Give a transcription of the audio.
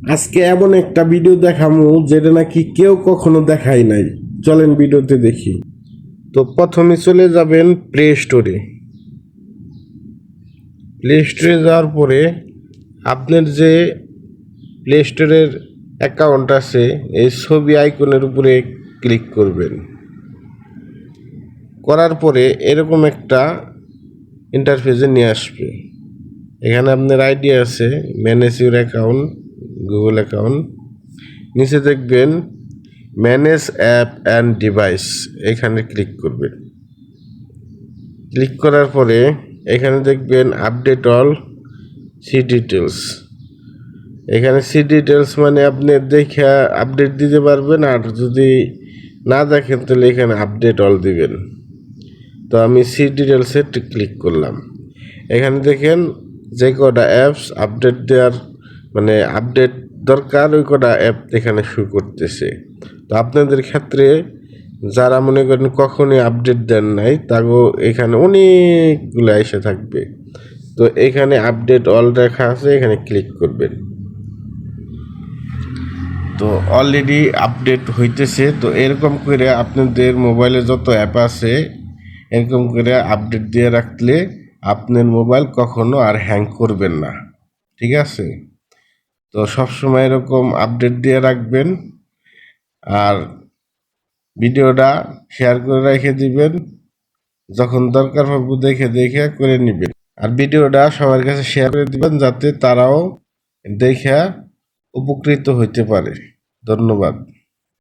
আজকে এমন একটা ভিডিও দেখামু যেটা নাকি কেউ কখনো দেখাই নাই। চলেন ভিডিওতে দেখি। তো প্রথমে চলে যাবেন প্লে স্টোরে। প্লে স্টোরে যাওয়ার পরে আপনার যে প্লে স্টোরের অ্যাকাউন্ট আছে এই ছবি আইকনের উপরে ক্লিক করবেন। করার পরে এরকম একটা ইন্টারফেসে নিয়ে আসবে। এখানে আপনার আইডি আছে, manage your account, Google account. নিচে দেখবেন ম্যানেজ অ্যাপ অ্যান্ড ডিভাইস, এখানে ক্লিক করবেন। ক্লিক করার পরে এখানে দেখবেন আপডেট অল সি ডিটেলস। এখানে সি ডিটেলস মানে আপনি দেখে আপডেট দিতে পারবেন, আর যদি না দেখেন তাহলে এখানে আপডেট অল দিবেন। তো আমি সি ডিটেলসে ক্লিক করলাম। এখানে দেখেন যে কটা অ্যাপস আপডেট দেওয়ার মানে আপডেট দরকার ওই কটা অ্যাপ এখানে শো করতেছে। তো আপনাদের ক্ষেত্রে যারা মনে করেন কখনই আপডেট দেন নাই তাগো এখানে অনেকগুলো এসে থাকবে। তো এখানে আপডেট অল লেখা আছে, এখানে ক্লিক করবেন। তো অলরেডি আপডেট হইতেছে। তো এরকম করে আপনাদের মোবাইলে যত অ্যাপ আছে এরকম করে আপডেট দিয়ে রাখলে আপনার মোবাইল কখনো আর হ্যাং করবেন না। ঠিক আছে? তো সবসময় এরকম আপডেট দিয়ে রাখবেন, আর ভিডিওটা শেয়ার করে রেখে দিবেন। যখন দরকার হবে দেখে দেখে করে নেবেন। আর ভিডিওটা সবার কাছে শেয়ার করে দিবেন যাতে তারাও দেখে উপকৃত হইতে পারে। ধন্যবাদ।